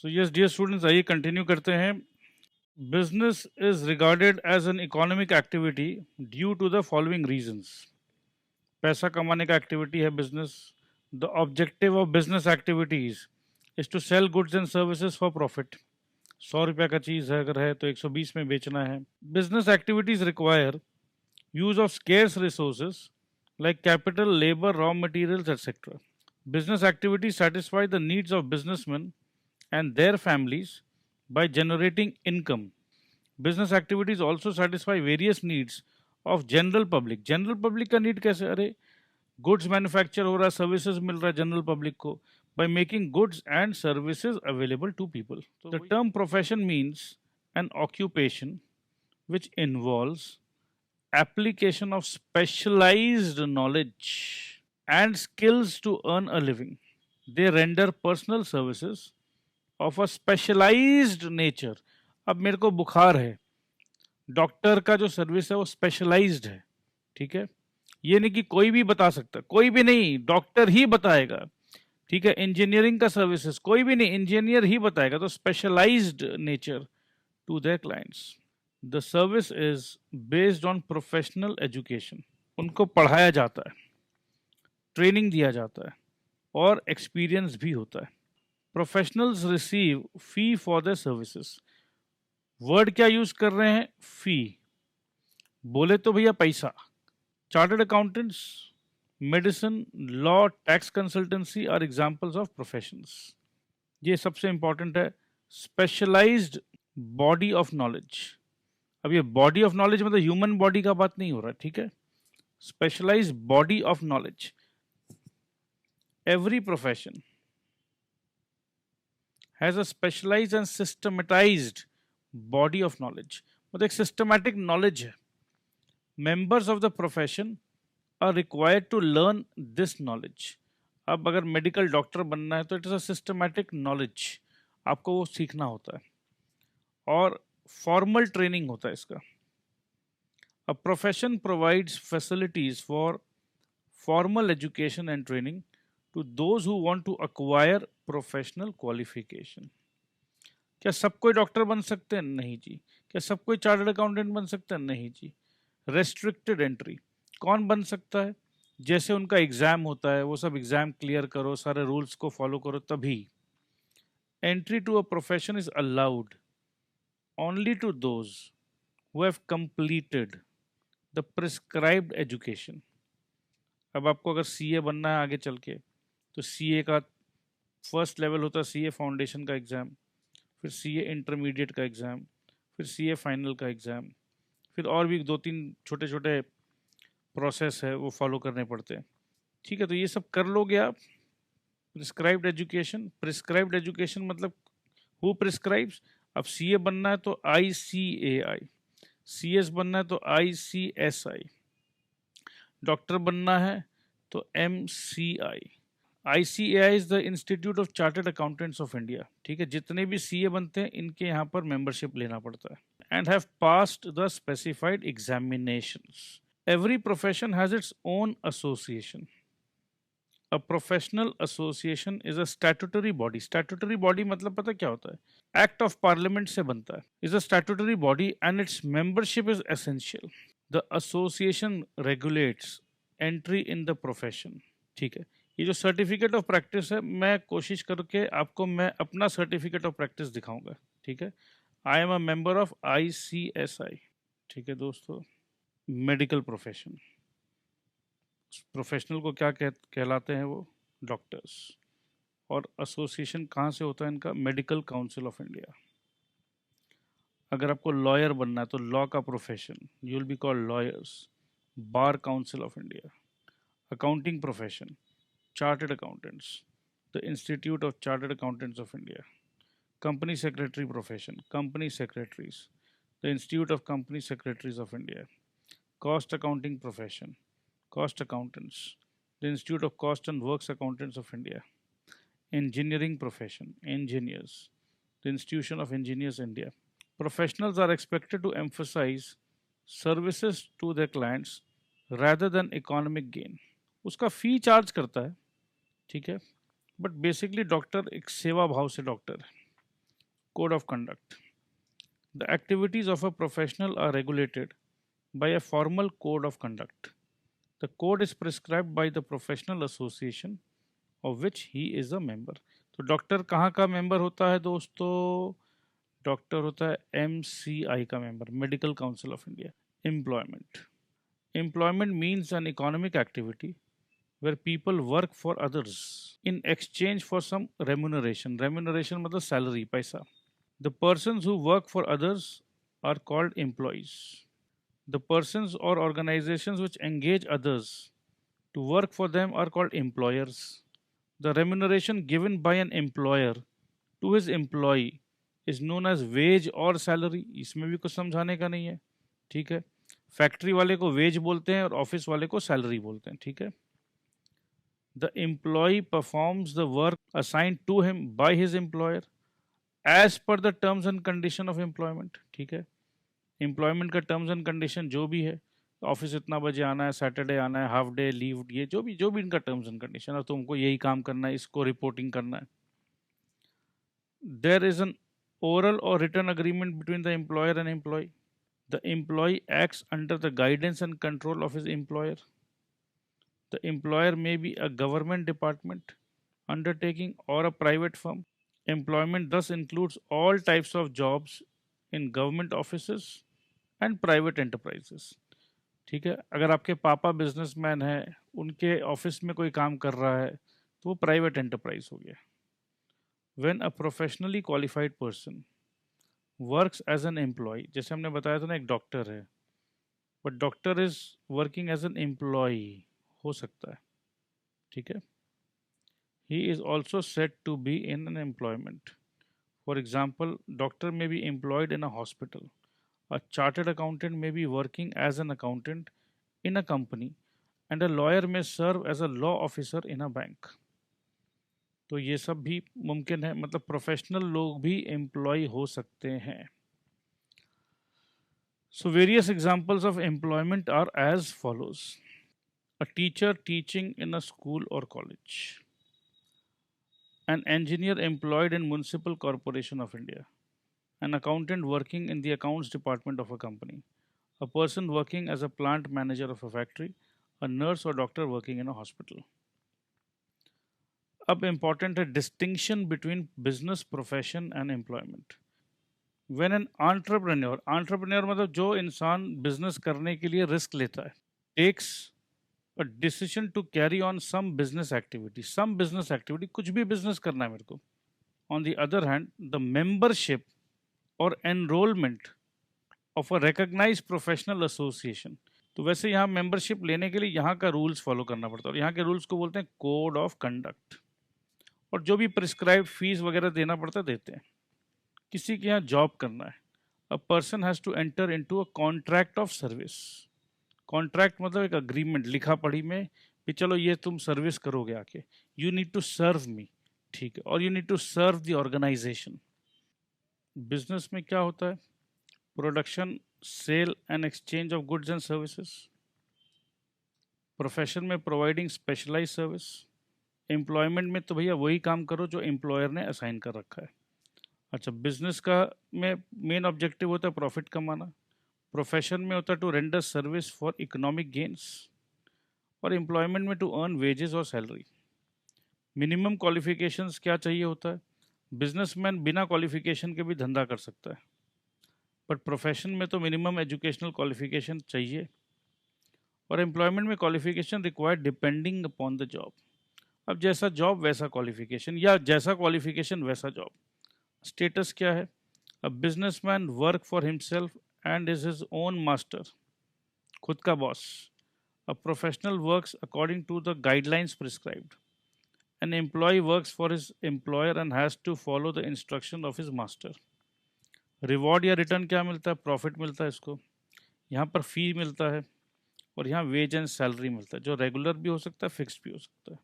सो yes dear students, आइए continue करते हैं। Business is regarded as an economic activity due to the following reasons. पैसा कमाने का एक्टिविटी है business. The objective of business activities is to sell goods and services for profit. 100 रुपये का चीज़ है अगर है तो 120 में बेचना है। Business activities require use of scarce resources like capital, labor, raw materials, etc. Business activities satisfy the needs of businessmen and their families by generating income. Business activities also satisfy various needs of general public. General public का need कैसे? अरे goods manufacture हो रहा है, services मिल रहा है general public को, by making goods and services available to people. The term profession means an occupation which involves application of specialized knowledge and skills to earn a living. They render personal services of a specialized nature. अब मेरे को बुखार है, doctor का जो service है वो specialised है, ठीक है। ये नहीं कि कोई भी बता सकता, कोई भी नहीं, डॉक्टर ही बताएगा, ठीक है। इंजीनियरिंग का सर्विसेज कोई भी नहीं, इंजीनियर ही बताएगा। तो specialised nature to their clients. The service is based on professional education. उनको पढ़ाया जाता है, ट्रेनिंग दिया जाता है और एक्सपीरियंस भी होता है। Professionals receive fee for their services. Word क्या यूज कर रहे हैं? फी। बोले तो भैया पैसा। Chartered accountants, medicine, law, tax consultancy are examples of professions. ये सबसे इंपॉर्टेंट है, स्पेशलाइज्ड बॉडी ऑफ नॉलेज। अब ये बॉडी ऑफ नॉलेज मतलब ह्यूमन बॉडी का बात नहीं हो रहा, ठीक है। Specialised body of knowledge. Every profession has a specialised and systematised body of knowledge. मतलब एक सिस्टमैटिक नॉलेज है। Members of the profession are required to learn this knowledge. अब अगर मेडिकल डॉक्टर बनना है तो it is a systematic knowledge, आपको वो सीखना होता है और फॉर्मल ट्रेनिंग होता है इसका। A profession provides facilities for formal education and training to those who want to acquire professional qualification. क्या सब कोई डॉक्टर बन सकते हैं? नहीं जी। क्या सब कोई चार्टर्ड अकाउंटेंट बन सकते हैं? नहीं जी। Restricted entry. कौन बन सकता है? जैसे उनका एग्जाम होता है, वो सब एग्जाम क्लियर करो, सारे रूल्स को फॉलो करो तभी। Entry to a profession is allowed only to those who have completed the prescribed education. अब आपको अगर सीए बनना है आगे चल के, तो सीए का फर्स्ट लेवल होता है सीए फाउंडेशन का एग्ज़ाम, फिर सीए इंटरमीडिएट का एग्ज़ाम, फिर सीए फाइनल का एग्ज़ाम, फिर और भी 2-3 छोटे छोटे प्रोसेस है वो फॉलो करने पड़ते हैं, ठीक है। तो ये सब कर लोगे आप। प्रिस्क्राइब्ड एजुकेशन, प्रिस्क्राइब्ड एजुकेशन मतलब हु प्रिस्क्राइब्स। अब सीए बनना है तो ICAI, सीएस बनना है तो ICSI, डॉक्टर बनना है तो MCI। ICAI is the institute of chartered accountants of India, ठीक है। जितने भी सीए बनते हैं इनके यहाँ पर मेंबरशिप लेना पड़ता है। And have passed the specified examinations. Every profession has its own association. A professional association is a statutory body. Statutory body मतलब पता क्या होता है? Act of Parliament से बनता है। Is a statutory body and its membership is essential. The association regulates entry in the profession. ठीक है। ये जो सर्टिफिकेट ऑफ प्रैक्टिस है, मैं कोशिश करके आपको मैं अपना सर्टिफिकेट ऑफ प्रैक्टिस दिखाऊंगा, ठीक है। I am a member of ICSI, ठीक है दोस्तों। मेडिकल प्रोफेशन, प्रोफेशनल को क्या कहलाते हैं? वो डॉक्टर्स। और एसोसिएशन कहाँ से होता है इनका? Medical council of India. अगर आपको लॉयर बनना है तो लॉ का profession, you will be called lawyers, bar council of India. Accounting profession, chartered accountants, the institute of chartered accountants of India. Company secretary profession, company secretaries, the institute of company secretaries of India. Cost accounting profession, cost accountants, the Institute of Cost and Works Accountants of India. Engineering profession, engineers, the Institution of Engineers India. Professionals are expected to emphasize services to their clients rather than economic gain. उसका fee charge करता है, ठीक है, but basically doctor एक सेवा भाव से doctor है। Code of conduct. The activities of a professional are regulated by a formal code of conduct. The code is prescribed by the professional association of which he is a member. तो doctor कहाँ का member होता है दोस्तों? Doctor होता है MCI का member, medical council of India. Employment. Employment means an economic activity where people work for others in exchange for some remuneration. Remuneration मतलब salary, पैसा. The persons who work for others are called employees. The persons or organizations which engage others to work for them are called employers. The remuneration given by an employer to his employee is known as wage or salary. इसमें भी कुछ समझाने का नहीं है, ठीक है. Factory वाले को वेज बोलते हैं और ऑफिस वाले को सैलरी बोलते हैं, ठीक है. The employee performs the work assigned to him by his employer as per the terms and condition of employment, ठीक है. एम्प्लॉयमेंट का टर्म्स एंड कंडीशन जो भी है, ऑफिस इतना बजे आना है, सैटरडे आना है, हाफ डे लीव, ये जो भी इनका टर्म्स एंड कंडीशन है, तुमको यही काम करना है, इसको रिपोर्टिंग करना है. There is an oral or written agreement between the employer and employee. The employee acts under the guidance and control of his employer. The employer may be a government department, undertaking, or a private firm. Employment thus includes all types of jobs in government offices and private enterprises. ठीक है, अगर आपके पापा businessman हैं, उनके office में कोई काम कर रहा है तो वो प्राइवेट एंटरप्राइज हो गया. When a professionally qualified person works as an employ, जैसे हमने बताया था ना, एक डॉक्टर है but doctor is working as an employ, हो सकता है, ठीक है. He is also said to be in an employment. For example, doctor may be employed in a hospital. A chartered accountant may be working as an accountant in a company and a lawyer may serve as a law officer in a bank. तो ये सब भी मुमकिन है, मतलब professional लोग भी employ हो सकते हैं. So various examples of employment are as follows. A teacher teaching in a school or college. An engineer employed in Municipal Corporation of India. An accountant working in the accounts department of a company. A person working as a plant manager of a factory. A nurse or doctor working in a hospital. अब important है distinction between business, profession and employment. When an entrepreneur मतलब जो इंसान business करने के लिए risk लेता है, takes a decision to carry on some business activity, कुछ भी बिजनेस करना है मेरे को. On the other hand, the membership or enrollment of a recognized professional association. तो वैसे यहाँ मेंबरशिप लेने के लिए यहाँ का रूल्स फॉलो करना पड़ता है और यहाँ के रूल्स को बोलते हैं कोड ऑफ कंडक्ट. और जो भी प्रिस्क्राइब फीस वगैरह देना पड़ता है देते हैं. किसी के यहाँ जॉब करना है, a person has to enter into a contract of service. Contract मतलब एक अग्रीमेंट, लिखा पढ़ी में कि चलो ये तुम सर्विस करोगे आके, you need to serve me, ठीक है, और you need to serve the organisation. Business में क्या होता है? Production, sale and exchange of goods and services. Profession में प्रोवाइडिंग स्पेशलाइज सर्विस. एम्प्लॉयमेंट में तो भैया वही काम करो जो एम्प्लॉयर ने असाइन कर रखा है. अच्छा, बिजनेस का में मेन ऑब्जेक्टिव होता है प्रॉफिट कमाना. प्रोफेशन में होता है to render service for economic gains. और एम्प्लॉयमेंट में टू अर्न वेजेस और सैलरी. मिनिमम क्वालिफिकेशंस क्या चाहिए होता है? बिजनेसमैन बिना क्वालिफिकेशन के भी धंधा कर सकता है, बट प्रोफेशन में तो मिनिमम एजुकेशनल क्वालिफिकेशन चाहिए. और एम्प्लॉयमेंट में qualification required depending upon the job. अब जैसा जॉब वैसा क्वालिफिकेशन, या जैसा क्वालिफिकेशन वैसा जॉब. स्टेटस क्या है? A businessman work for himself and is his own master, खुद का boss. A professional works according to the guidelines prescribed. An employee works for his employer and has to follow the instruction of his master. Reward या return क्या मिलता है? Profit मिलता है इसको. यहाँ पर फी मिलता है और यहाँ वेज एंड सैलरी मिलता है, जो रेगुलर भी हो सकता है, फिक्स्ड भी हो सकता है.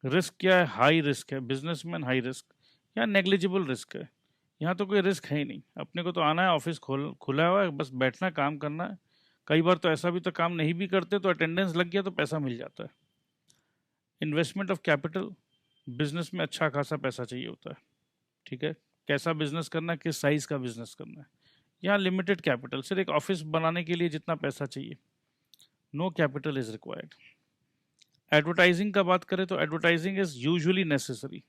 रिस्क क्या है? हाई रिस्क है. बिजनेसमैन हाई रिस्क या नेग्लिजिबल रिस्क है. यहाँ तो कोई रिस्क है ही नहीं. अपने को तो आना है, ऑफिस खुला हुआ है, बस बैठना, काम करना है. कई बार तो ऐसा भी तो काम नहीं भी करते तो अटेंडेंस लग गया तो पैसा मिल जाता है. Investment of capital. बिजनेस में अच्छा खासा पैसा चाहिए होता है, ठीक है. कैसा बिजनेस करना है, किस साइज का बिजनेस करना है। यहाँ लिमिटेड कैपिटल, सिर्फ एक ऑफिस बनाने के लिए जितना पैसा चाहिए, no capital is required. Advertising का बात करें तो advertising is usually necessary.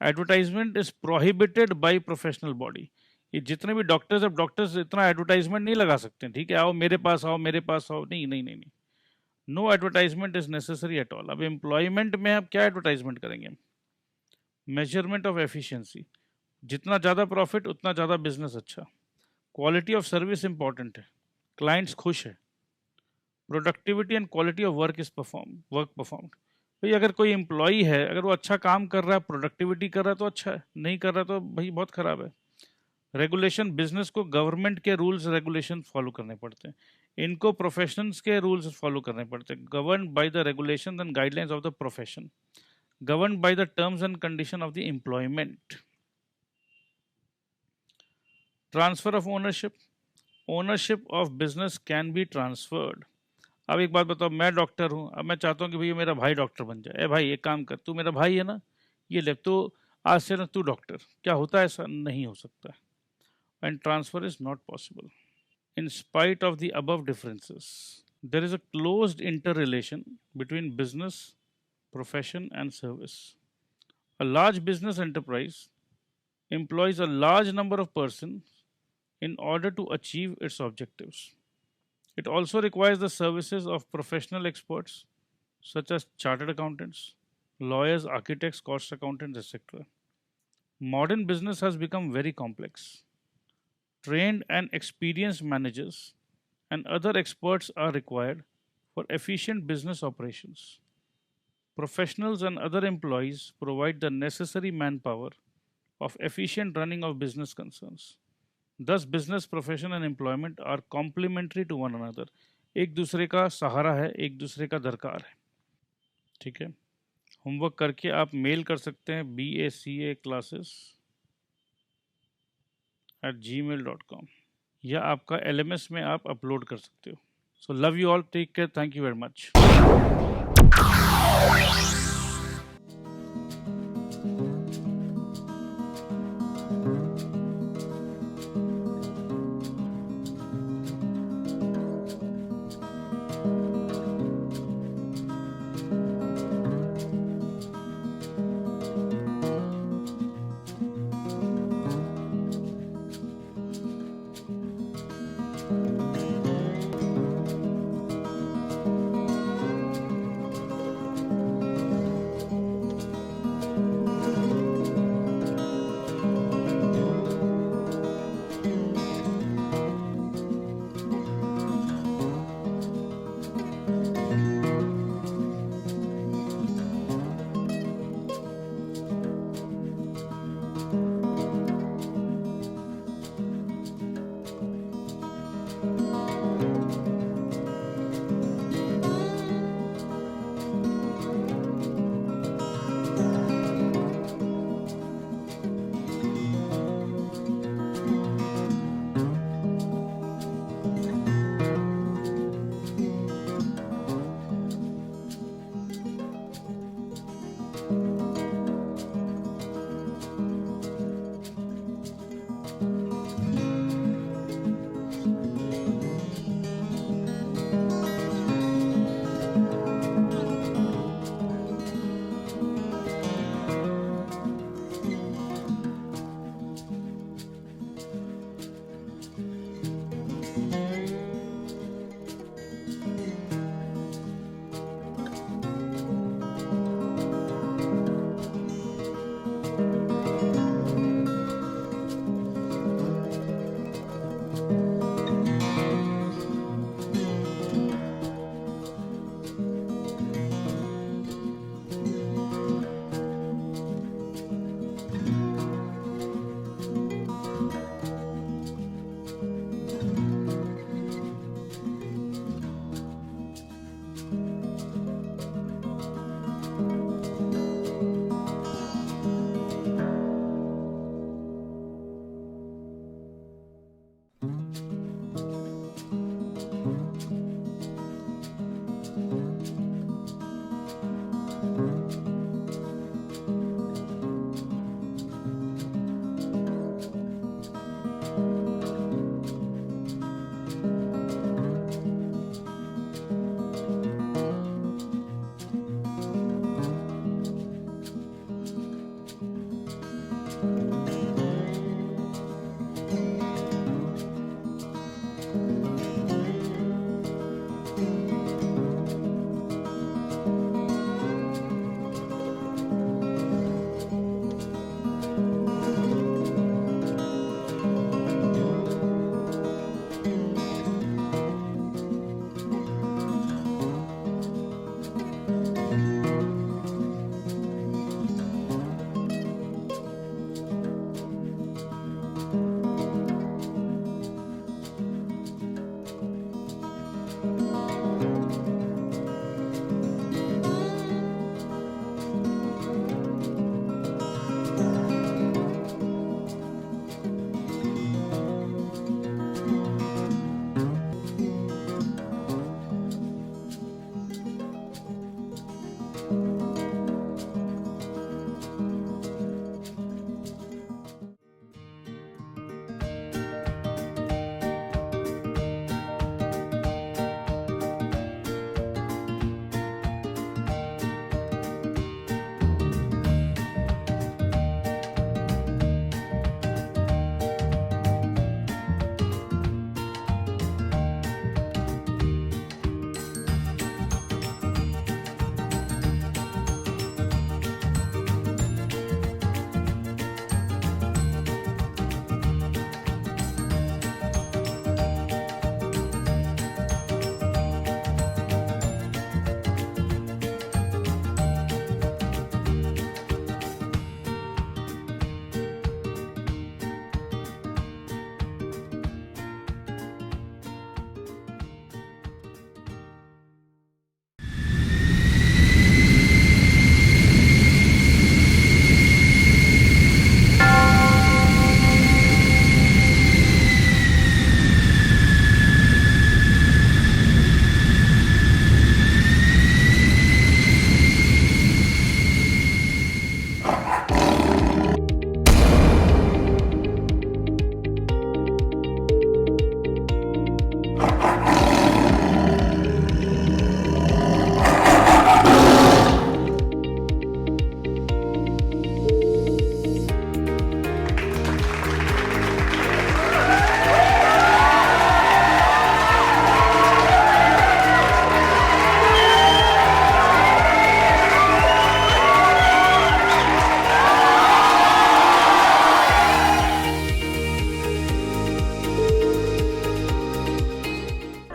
Advertisement is prohibited by professional body. ये जितने भी डॉक्टर्स, अब डॉक्टर्स इतना एडवर्टाइजमेंट नहीं लगा सकते, ठीक है, आओ मेरे पास आओ, मेरे पास आओ, नहीं नहीं नहीं नहीं, no advertisement is necessary at all. अब एम्प्लॉयमेंट में आप क्या एडवर्टाइजमेंट करेंगे? मेजरमेंट ऑफ एफिशिएंसी, जितना ज़्यादा प्रॉफिट उतना ज़्यादा बिजनेस अच्छा। क्वालिटी ऑफ सर्विस इंपॉर्टेंट है, क्लाइंट्स खुश है। Productivity and quality of work is work performed. भाई अगर कोई एम्प्लॉई है, अगर वो अच्छा काम कर रहा है, प्रोडक्टिविटी कर रहा है तो अच्छा है, नहीं कर रहा तो भाई बहुत खराब है। रेगुलेशन, बिजनेस को गवर्नमेंट के रूल्स रेगुलेशन फॉलो करने पड़ते हैं, इनको प्रोफेशंस के रूल्स फॉलो करने पड़ते हैं। Govern by the regulation and guidelines of the profession, govern by the terms and condition of the employment. Transfer of ownership, ownership of business can be transferred. अब एक बात बताओ, मैं डॉक्टर हूँ, अब मैं चाहता हूँ कि भैया मेरा भाई डॉक्टर बन जाए। ए भाई एक काम कर, तू मेरा भाई है ना, ये ले, तो आज से ना तू डॉक्टर। क्या होता है? ऐसा नहीं हो सकता, and transfer is not possible. In spite of the above differences, there is a closed interrelation between business, profession, and service. A large business enterprise employs a large number of persons in order to achieve its objectives. It also requires the services of professional experts such as chartered accountants, lawyers, architects, cost accountants, etc. Modern business has become very complex. Trained and experienced managers and other experts are required for efficient business operations. Professionals and other employees provide the necessary manpower of efficient running of business concerns. Thus, business, profession and employment are complementary to one another. एक दूसरे का सहारा है, एक दूसरे का दरकार है। ठीक है, होमवर्क करके आप मेल कर सकते हैं bacaclasses@gmail.com, या आपका LMS में आप अपलोड कर सकते हो। So love you all, take care, thank you very much.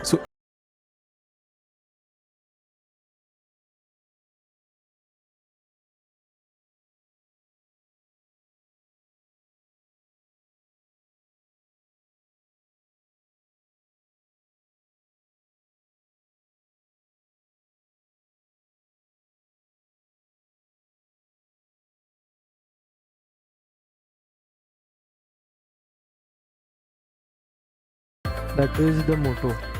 So that is the motto.